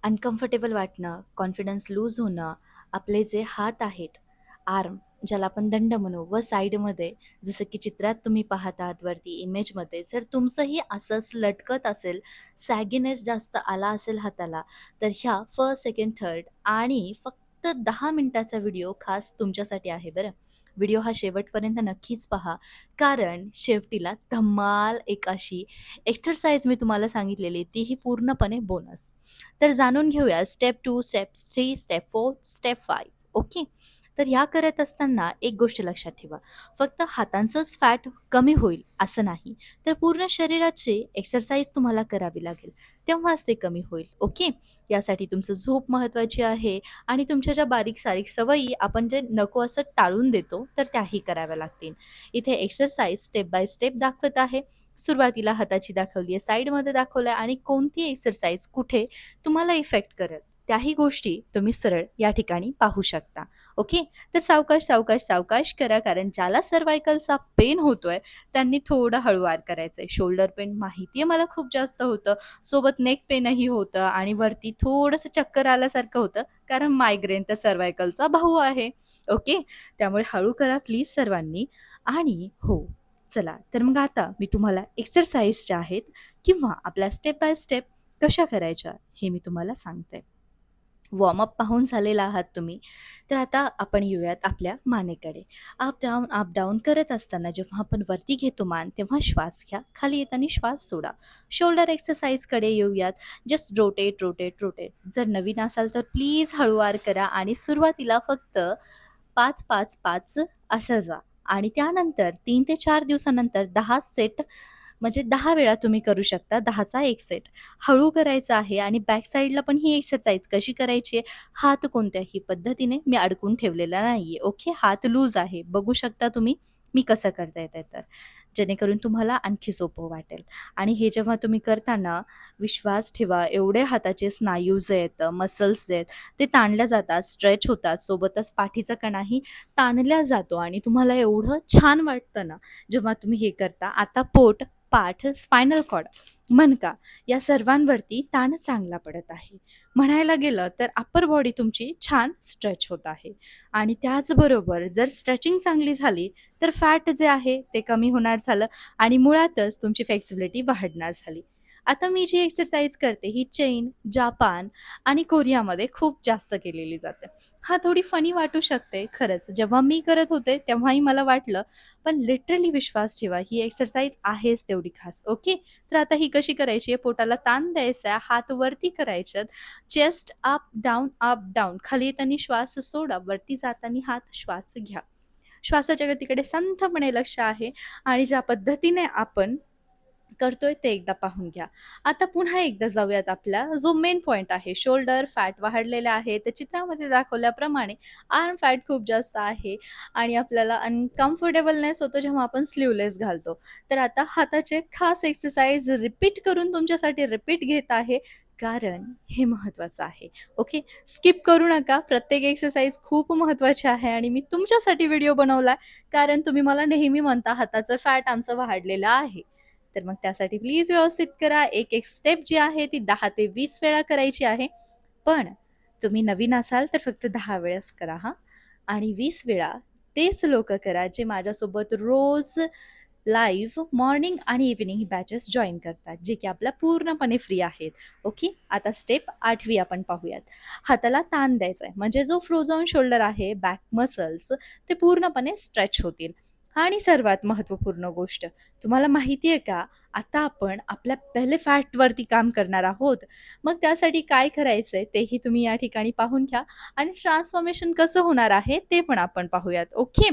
Uncomfortable वाटणं, confidence loose होणं, आपले जे हात आहेत, आर्म ज्याला आपण दंड म्हणू व साईडमध्ये जसं की चित्रात तुम्ही पाहत आहात वरती इमेजमध्ये, जर तुमचंही असंच लटकत असेल, सॅगीनेस जास्त आला असेल हाताला, तर ह्या फर्स्ट, सेकंड, थर्ड आणि फक्त 10 मिनिटाचा व्हिडिओ खास तुमच्यासाठी आहे बरं. व्हिडिओ हा शेवटपर्यंत नक्कीच पहा, कारण शेवटीला धमाल एक अशी एक्सरसाइज मी तुम्हाला सांगितलेली, तीही पूर्णपणे बोनस. तर जाणून घेऊया step 2, step 3, step 4, step 5. Okay. तर ह्या करत असताना एक गोष्ट लक्षात ठेवा, फक्त हातांचंच फॅट कमी होईल असं नाही, तर पूर्ण शरीराची एक्सरसाइज तुम्हाला करावी लागेल, तेव्हाच ते कमी होईल. ओके. यासाठी तुमचं झोप महत्त्वाची आहे आणि तुमच्या ज्या बारीक-सारीक सवयी आपण जे नको असं टाळून देतो, तर त्याही कराव्या लागतील. इथे एक्सरसाइज स्टेप बाय स्टेप दाखवत आहे. सुरुवातीला हाताची दाखवली आहे, साईडमध्ये दाखवलं आहे आणि कोणती एक्सरसाइज कुठे तुम्हाला इफेक्ट करेल, त्याही गोष्टी तुम्ही सरळ या ठिकाणी पाहू शकता. ओके. तर सावकाश, सावकाश, सावकाश करा, कारण ज्याला सर्व्हायकलचा पेन होतोय, त्यांनी थोडं हळूवार करायचं आहे. शोल्डर पेन माहिती आहे मला खूप जास्त होतं, सोबत नेक पेनही होतं आणि वरती थोडंसं चक्कर आल्यासारखं होतं, कारण मायग्रेन तर सर्व्हायकलचा भाऊ आहे. ओके. त्यामुळे हळू करा प्लीज सर्वांनी. आणि हो, चला तर मग आता मी तुम्हाला एक्सरसाइज ज्या आहेत किंवा आपल्या स्टेप बाय स्टेप कशा करायच्या हे मी तुम्हाला सांगते. वॉर्मअप पाहून झालेला आहात तुम्ही, तर आता आपण येऊयात आपल्या मानेकडे. अप डाऊन करत असताना जेव्हा आपण वरती घेतो मान, तेव्हा श्वास घ्या, खाली येताना श्वास सोडा. शोल्डर एक्सरसाइजकडे येऊयात. Just rotate, rotate, rotate. जर नवीन असाल तर प्लीज हळूवार करा आणि सुरुवातीला फक्त 5-5-5 असं जा आणि त्यानंतर 3 ते 4 दिवसानंतर 10 सेट, म्हणजे 10 वेळा तुम्ही करू शकता. 10चा 1 सेट. हळू करायचं आहे आणि बॅक साईडला पण ही एक्सरसाइज कशी करायची आहे, हात कोणत्याही पद्धतीने मी अडकून ठेवलेला नाहीये. ओके. हात लूज आहे. बघू शकता तुम्ही मी कसं करता ते तर. जेणेकरून तुम्हाला आणखी सोपं वाटेल. आणि हे जेव्हा तुम्ही करताना विश्वास ठेवा, एवढे हाताचे स्नायू जे आहेत, मसल्स जे आहेत, ते ताणल्या जातात, स्ट्रेच होतात. सोबतच पाठीचा कणाही ताणला जातो आणि तुम्हाला एवढं छान वाटतं ना, जेव्हा तुम्ही हे करता. आता पोट, पाठ, स्पायनल कॉर्ड, मणका या सर्वांवरती ताण चांगला पडत आहे. म्हणायला गेलं तर अप्पर बॉडी तुमची छान स्ट्रेच होत आहे आणि त्याचबरोबर जर स्ट्रेचिंग चांगली झाली, तर फॅट जे आहे ते कमी होणार झालं आणि मुळातच तुमची फ्लेक्सिबिलिटी वाढणार झाली. आता मी जी एक्सरसाइज करते ही चीन, जापान आणि कोरियामध्ये खूप जास्त केलेली जाते. हां, थोडी फनी वाटू शकते खरंच. जेव्हा मी करत होते तेव्हाही मला वाटलं, पण लिटरली विश्वास ठेवा, ही एक्सरसाइज आहेच तेवढी खास. ओके. तर आता ही कशी करायची आहे, पोटाला ताण द्यायचा आहे, हात वरती करायचेत, चेस्ट अप डाऊन, खाली येताना श्वास सोडा, वरती जाताना हात श्वास घ्या. श्वासाच्या गतीकडे संथपणे लक्ष आहे आणि ज्या पद्धतीने आपण करतोय ते एकदा पाहून घ्या. आता पुन्हा एकदा जाऊयात आपला जो मेन पॉइंट आहे. शोल्डर फॅट वाढलेले आहे. तर चित्रामध्ये दाखवल्याप्रमाणे आर्म फॅट खूप जास्त आहे आणि आपल्याला अनकम्फर्टेबलनेस होतो जेव्हा आपण स्लीवलेस घालतो. तर आता हाताचे खास एक्सरसाइज रिपीट करून तुमच्यासाठी रिपीट घेत आहे, कारण हे महत्त्वाचं आहे. ओके. स्किप करू नका. प्रत्येक एक्सरसाइज खूप महत्त्वाची आहे आणि मी तुमच्यासाठी व्हिडिओ बनवलाय, कारण तुम्ही मला नेहमी म्हणता हाताचं फॅट आमचं वाढलेलं आहे. तर मग त्यासाठी प्लीज व्यवस्थित करा. एक-एक स्टेप जी आहे ती 10 ते 20 वेळा करायची आहे. पण तुम्ही नवीन असाल तर फक्त 10 वेळेस करा हां. आणि 20 वेळा तेच लोकं करा जे माझ्यासोबत रोज लाईव्ह मॉर्निंग आणि इव्हनिंग बॅचेस जॉइन करतात, जे की आपल्या पूर्णपणे फ्री आहेत. ओके. आता स्टेप 8वी आपण पाहूयात. हाताला ताण द्यायचा आहे, म्हणजे जो फ्रोझन शोल्डर आहे, बॅक मसल्स ते पूर्णपणे स्ट्रेच होतील. आणि सर्वात महत्त्वपूर्ण गोष्ट, तुम्हाला माहिती आहे का, आता आपण आपल्या बेली फॅटवरती काम करणार आहोत. मग त्यासाठी काय करायचंय तेही तुम्ही या ठिकाणी पाहून घ्या आणि ट्रान्सफॉर्मेशन कसं होणार आहे ते पण आपण पाहूयात. ओके.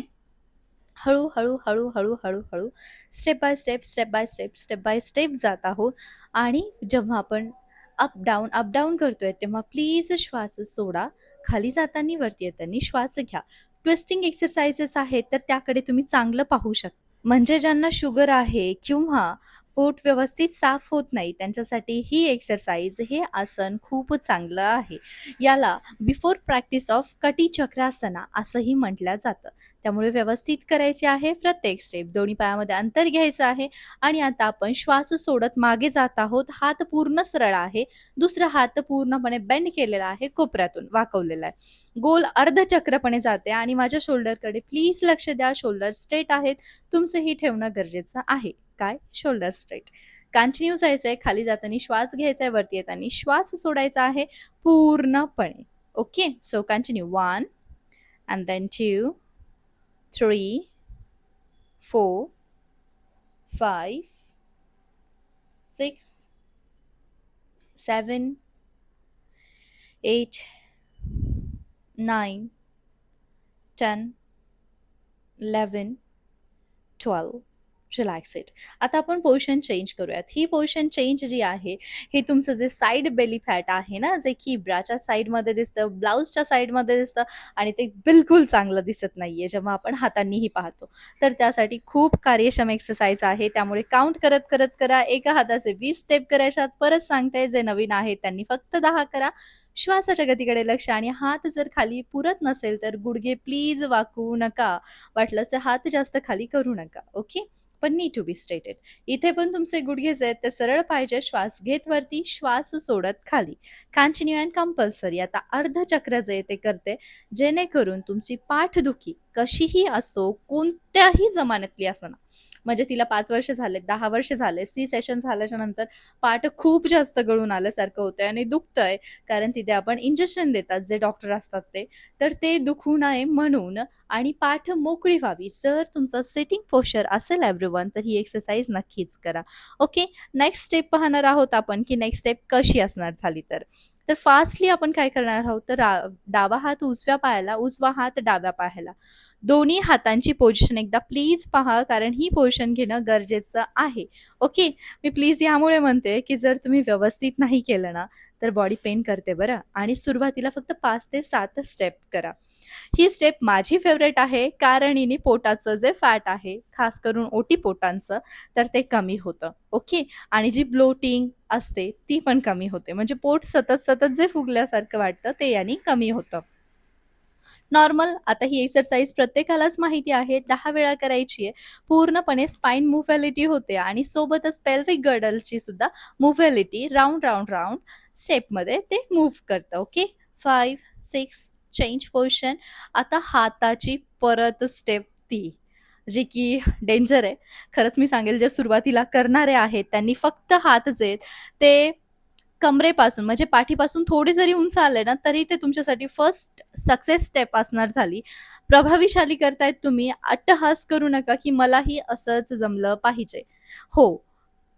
हळू, हळू, हळू, हळू, हळू, हळू, step by step, step by step, step by step जात आहोत. आणि जेव्हा आपण अप डाऊन करतोय तेव्हा प्लीज श्वास सोडा. खाली जाताना, वरती येताना श्वास घ्या. ट्विस्टिंग एक्सरसाइजेस आहेत तर त्याकडे तुम्ही चांगलं पाहू शकता. म्हणजे ज्यांना शुगर आहे किंवा पोट व्यवस्थित साफ होत नाही, त्यांच्यासाठी ही एक्सरसाइज, हे आसन खूप चांगलं आहे. याला बिफोर प्रॅक्टिस ऑफ कटी चक्रासना असंही म्हटलं जातं. त्यामुळे व्यवस्थित करायची आहे प्रत्येक स्टेप. दोन्ही पायामध्ये अंतर घ्यायचं आहे आणि आता आपण श्वास सोडत मागे जात आहोत. हात पूर्ण सरळ आहे. दुसरा हात पूर्णपणे बेंड केलेला आहे, कोपऱ्यातून वाकवलेला आहे. गोल अर्धचक्रपणे जाते आणि माझ्या शोल्डरकडे प्लीज लक्ष द्या. शोल्डर स्ट्रेट आहेत. तुमचंही ठेवणं गरजेचं आहे. काय? Shoulder straight. कंटिन्यू जायचंय. खाली जाताना श्वास घ्यायचा आहे, वरती येताना श्वास सोडायचा आहे पूर्णपणे. Okay, so continue. 1 and then 2, 3, 4, 5, 6, 7, 8, 9, 10, 11, 12. Relax it. आता आपण पोझिशन चेंज करूयात. ही पोझिशन चेंज जी आहे, हे तुमचं जे साइड बेली फॅट आहे ना, जे की ब्राच्या साईडमध्ये दिसतं, ब्लाउजच्या साईडमध्ये दिसतं आणि ते बिलकुल चांगलं दिसत नाहीये जेव्हा आपण हातांनीही पाहतो. तर त्यासाठी खूप कार्यक्षम एक्सरसाइज आहे. त्यामुळे काउंट करत करत करा. एका हाताचे 20 स्टेप करायच्यात. परत सांगते, जे नवीन आहेत त्यांनी फक्त 10 करा. श्वासाच्या गतीकडे लक्ष आणि हात जर खाली पुरत नसेल तर गुडघे प्लीज वाकवू नका. वाटलंच तर हात जास्त खाली करू नका. ओके, पण नीड टू बी स्ट्रेटेड. इथे पण तुमचे गुडघे जे आहेत ते सरळ पाहिजे. श्वास घेत वरती, श्वास सोडत खाली. Continue and compulsory. आता अर्धचक्र जे ते करते, जेणेकरून तुमची पाठदुखी कशीही असो, कोणत्याही जमान्यातली असना, म्हणजे तिला 5 वर्ष झाले, 10 वर्ष झाले, सी सेशन झाल्याच्या नंतर पाठ खूप जास्त गळून आल्यासारखं होतंय आणि दुखतंय, कारण तिथे आपण इंजेक्शन देतात जे डॉक्टर असतात ते, तर ते दुखू नये म्हणून आणि पाठ मोकळी व्हावी. जर तुमचं सिटिंग पोश्चर असेल एव्हरीवन, तर ही एक्सरसाइज नक्कीच करा. ओके, नेक्स्ट स्टेप पाहणार आहोत आपण, की नेक्स्ट स्टेप कशी असणार झाली तर. तर फास्टली आपण काय करणार आहोत, तर डावा हात उजव्या पायाला, उजवा हात डाव्या पायाला. दोन्ही हातांची पोझिशन एकदा प्लीज पहा, कारण ही पोझिशन घेणं गरजेचं आहे. ओके, मी प्लीज यामुळे म्हणते, की जर तुम्ही व्यवस्थित नाही केलं ना, तर बॉडी पेन करते बरं. आणि सुरुवातीला फक्त 5 ते 7 स्टेप करा. ही स्टेप माझी फेवरेट आहे, कारण हिने पोटाचं जे फॅट आहे, खास करून ओटीपोटांचं, तर ते कमी होतं. ओके, आणि जी ब्लोटिंग असते ती पण कमी होते. म्हणजे पोट सतत सतत जे फुगल्यासारखं वाटतं ते याने कमी होतं. नॉर्मल, आता ही एक्सरसाइज प्रत्येकालाच माहिती आहे. 10 वेळा करायची आहे. पूर्णपणे स्पाइन मुव्हॅलिटी होते आणि सोबतच पेल्विक गर्डलची सुद्धा मुव्हॅलिटी राउंड राउंड राउंड स्टेपमध्ये ते मूव्ह करतं. Okay, 5, 6, change position. आता हाताची परत स्टेप ती, जी की डेंजर आहे. खरंच मी सांगेल, जे सुरुवातीला करणारे आहेत त्यांनी फक्त हात जे आहेत ते कमरेपासून, म्हणजे पाठीपासून थोडे जरी उंच आले ना, तरी ते तुमच्यासाठी फर्स्ट सक्सेस स्टेप असणार झाली. प्रभावीशाली करतायत तुम्ही. अट्टहास करू नका, की मलाही असंच जमलं पाहिजे. हो,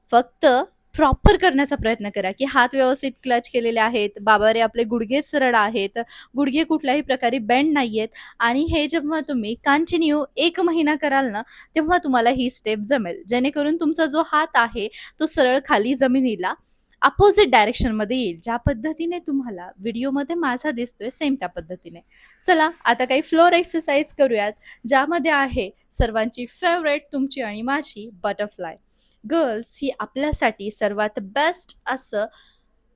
फक्त प्रॉपर करण्याचा प्रयत्न करा, की हात व्यवस्थित क्लच केलेले आहेत. बाबा रे, आपले गुडघे सरळ आहेत. गुडघे कुठल्याही प्रकारे बेंड नाहीयेत. आणि हे जेव्हा तुम्ही कंटिन्यू 1 महिना कराल ना, तेव्हा तुम्हाला ही स्टेप जमेल. जेणेकरून तुमचा जो हात आहे, तो सरळ खाली जमिनीला अपोझिट डायरेक्शनमध्ये येईल. ज्या पद्धतीने तुम्हाला व्हिडिओमध्ये माझा दिसतोय, सेम त्या पद्धतीने. चला, आता काही फ्लोर एक्सरसाइज करूयात, ज्यामध्ये आहे सर्वांची फेवरेट, तुमची आणि माझी, बटरफ्लाय. गर्ल्स ही आपल्यासाठी सर्वात बेस्ट असं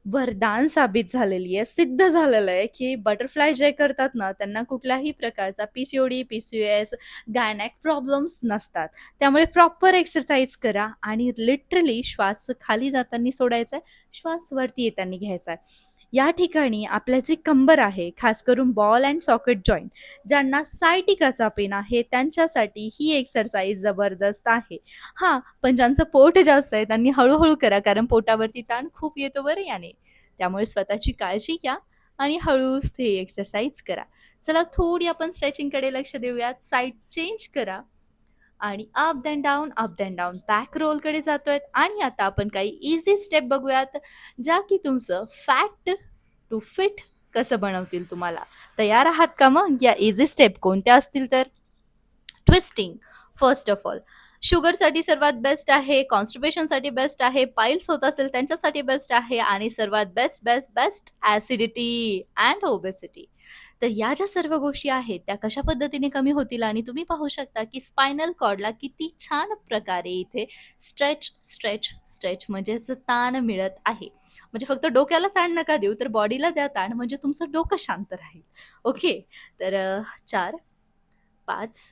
वरदान साबित झालेली आहे. सिद्ध झालेलं आहे, की बटरफ्लाय जे करतात ना, त्यांना कुठल्याही प्रकारचा पीसीओडी, पीसीओएस, गायनॅक प्रॉब्लेम्स नसतात. त्यामुळे प्रॉपर एक्सरसाइज करा आणि लिटरली श्वास खाली जाताना सोडायचा आहे, श्वास वरती येताना घ्यायचा आहे. या ठिकाणी आपल्या जी कंबर आहे, खास करून बॉल अँड सॉकेट जॉईंट, ज्यांना सायटिकाचा पेन आहे, त्यांच्यासाठी ही एक्सरसाइज जबरदस्त आहे. हां, पण ज्यांचं पोट जास्त आहे त्यांनी हळू करा, कारण पोटावरती ताण खूप येतो बरं याने. त्यामुळे स्वतःची काळजी घ्या आणि हळूच हे एक्सरसाइज करा. चला, थोडी आपण स्ट्रेचिंगकडे लक्ष देऊयात. साईड चेंज करा आणि up then down, up then down, back रोलकडे जातोय. आणि आता आपण काही इझी स्टेप बघूयात, ज्या की तुमचं फॅट टू फिट कसं बनवतील तुम्हाला. तयार आहात का मग? या इझी स्टेप कोणत्या असतील तर? ट्विस्टिंग. फर्स्ट ऑफ ऑल, शुगरसाठी सर्वात बेस्ट आहे, कॉन्स्टिपेशनसाठी बेस्ट आहे, पाईल्स होत असेल त्यांच्यासाठी बेस्ट आहे आणि सर्वात best best best acidity and obesity. तर या ज्या सर्व गोष्टी आहेत त्या कशा पद्धतीने कमी होतील आणि तुम्ही पाहू शकता की स्पायनल कॉर्डला किती छान प्रकारे इथे स्ट्रेच स्ट्रेच स्ट्रेच म्हणजेच ताण मिळत आहे. म्हणजे फक्त डोक्याला ताण नका देऊ, तर बॉडीला द्या ताण म्हणजे तुमचं डोकं शांत राहील. ओके. तर 4, 5,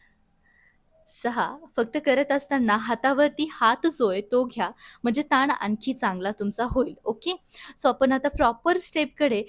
6 फक्त करत असताना हातावरती हात जो आहे तो घ्या, म्हणजे ताण आणखी चांगला तुमचा होईल. ओके. सो आपण आता प्रॉपर स्टेपकडे